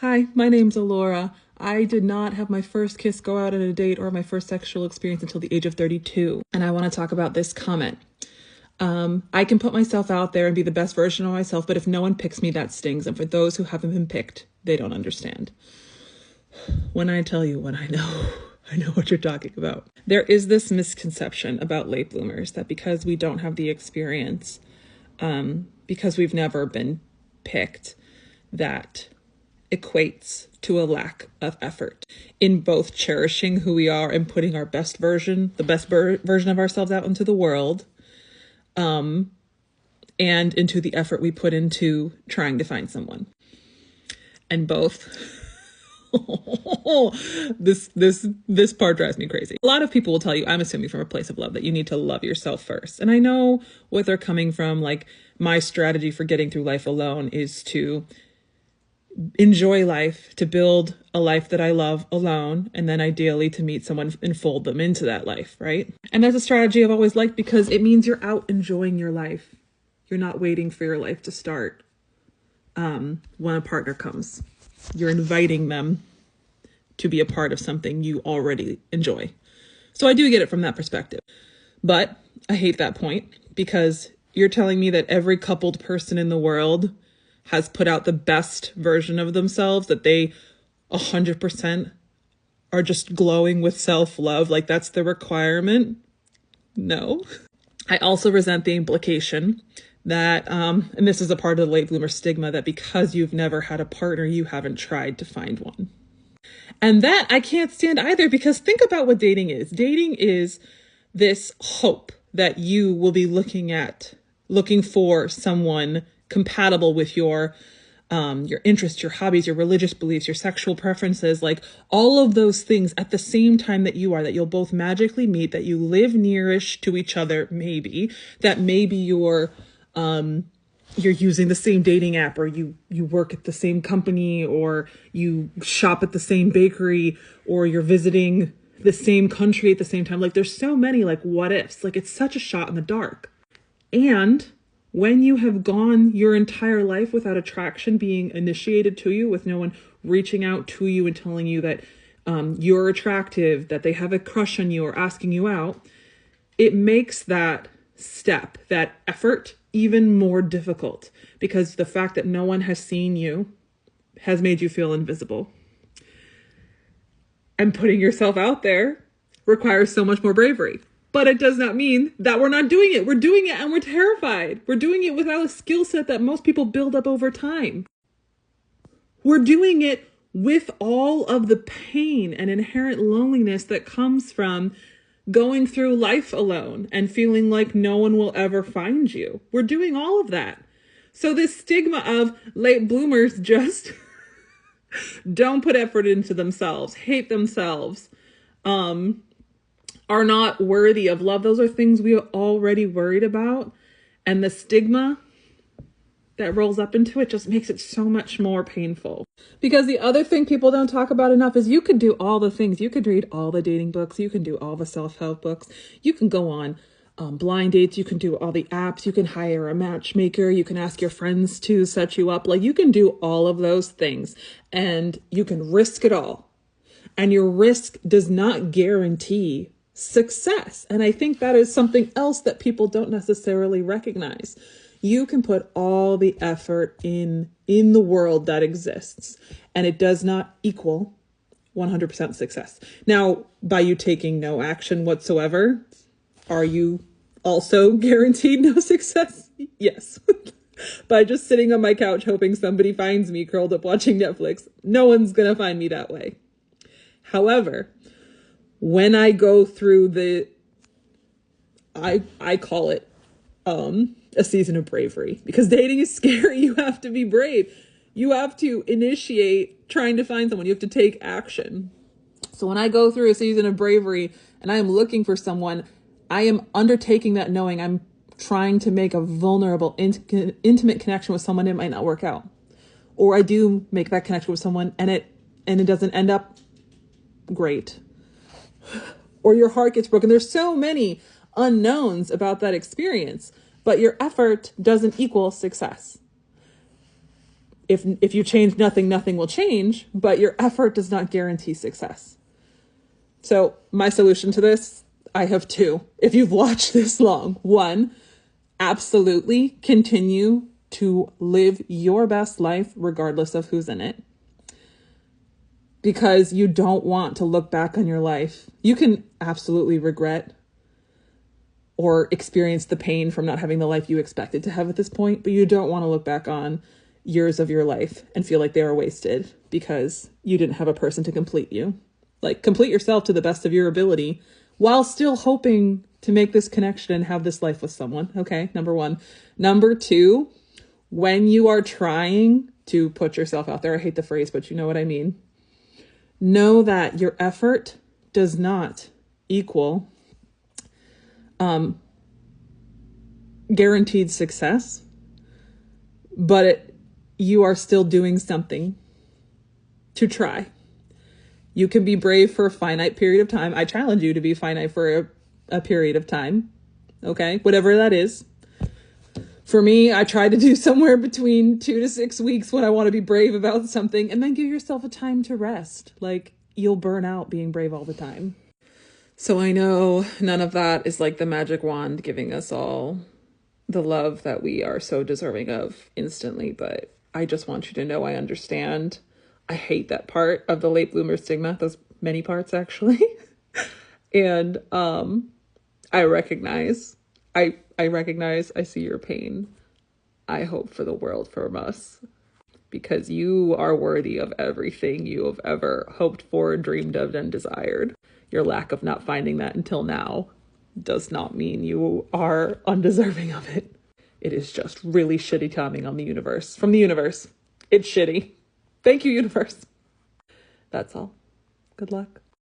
Hi, my name's Alora. I did not have my first kiss, go out on a date, or my first sexual experience until the age of 32. And I want to talk about this comment. I can put myself out there and be the best version of myself, but if no one picks me, that stings. And for those who haven't been picked, they don't understand. When I tell you what I know, I know what you're talking about. There is this misconception about late bloomers that because we don't have the experience, because we've never been picked, that equates to a lack of effort in both cherishing who we are and putting our best version, the best version of ourselves out into the world, and into the effort we put into trying to find someone. And both, this part drives me crazy. A lot of people will tell you, I'm assuming from a place of love, that you need to love yourself first. And I know what they're coming from. Like, my strategy for getting through life alone is to enjoy life, to build a life that I love alone, and then ideally to meet someone and fold them into that life, right? And that's a strategy I've always liked because it means you're out enjoying your life. You're not waiting for your life to start when a partner comes. You're inviting them to be a part of something you already enjoy. So I do get it from that perspective. But I hate that point because you're telling me that every coupled person in the world has put out the best version of themselves, that they 100% are just glowing with self-love, like that's the requirement? No. I also resent the implication that, and this is a part of the late bloomer stigma, that because you've never had a partner, you haven't tried to find one. And that I can't stand either, because think about what dating is. Dating is this hope that you will be looking for someone compatible with your interests, your hobbies, your religious beliefs, your sexual preferences, like all of those things at the same time that you are, that you'll both magically meet, that you live nearish to each other, maybe, that maybe you're using the same dating app, or you work at the same company, or you shop at the same bakery, or you're visiting the same country at the same time. Like, there's so many like what ifs, like it's such a shot in the dark. And when you have gone your entire life without attraction being initiated to you, with no one reaching out to you and telling you that you're attractive, that they have a crush on you or asking you out, it makes that step, that effort, even more difficult, because the fact that no one has seen you has made you feel invisible. And putting yourself out there requires so much more bravery. But it does not mean that we're not doing it. We're doing it and we're terrified. We're doing it without a skill set that most people build up over time. We're doing it with all of the pain and inherent loneliness that comes from going through life alone and feeling like no one will ever find you. We're doing all of that. So this stigma of late bloomers just don't put effort into themselves, hate themselves, are not worthy of love. Those are things we are already worried about. And the stigma that rolls up into it just makes it so much more painful. Because the other thing people don't talk about enough is you could do all the things. You could read all the dating books. You can do all the self-help books. You can go on blind dates. You can do all the apps. You can hire a matchmaker. You can ask your friends to set you up. Like, you can do all of those things and you can risk it all. And your risk does not guarantee success. And I think that is something else that people don't necessarily recognize. You can put all the effort in the world that exists, and it does not equal 100% success. Now, by you taking no action whatsoever, are you also guaranteed no success? Yes. By just sitting on my couch hoping somebody finds me curled up watching Netflix, no one's going to find me that way. However, when I go through I call it a season of bravery, because dating is scary. You have to be brave. You have to initiate trying to find someone. You have to take action. So when I go through a season of bravery and I am looking for someone, I am undertaking that knowing I'm trying to make a vulnerable, intimate connection with someone. It might not work out. Or I do make that connection with someone and it doesn't end up great. Or your heart gets broken. There's so many unknowns about that experience, but your effort doesn't equal success. if you change nothing, nothing will change, but your effort does not guarantee success. So my solution to this, I have two. If you've watched this long, one, absolutely continue to live your best life regardless of who's in it. Because you don't want to look back on your life. You can absolutely regret or experience the pain from not having the life you expected to have at this point, but you don't want to look back on years of your life and feel like they were wasted because you didn't have a person to complete you. Like, complete yourself to the best of your ability while still hoping to make this connection and have this life with someone. Okay, number one. Number two, when you are trying to put yourself out there, I hate the phrase, but you know what I mean. Know that your effort does not equal guaranteed success, but you are still doing something to try. You can be brave for a finite period of time. I challenge you to be finite for a period of time. Okay, whatever that is. For me, I try to do somewhere between 2 to 6 weeks when I want to be brave about something, and then give yourself a time to rest. Like, you'll burn out being brave all the time. So I know none of that is like the magic wand giving us all the love that we are so deserving of instantly, but I just want you to know I understand. I hate that part of the late bloomer stigma, those many parts actually. And I recognize, I see your pain. I hope for the world from us, because you are worthy of everything you have ever hoped for, dreamed of, and desired. Your lack of not finding that until now does not mean you are undeserving of it. It is just really shitty timing on the universe. From the universe. It's shitty. Thank you, universe. That's all. Good luck.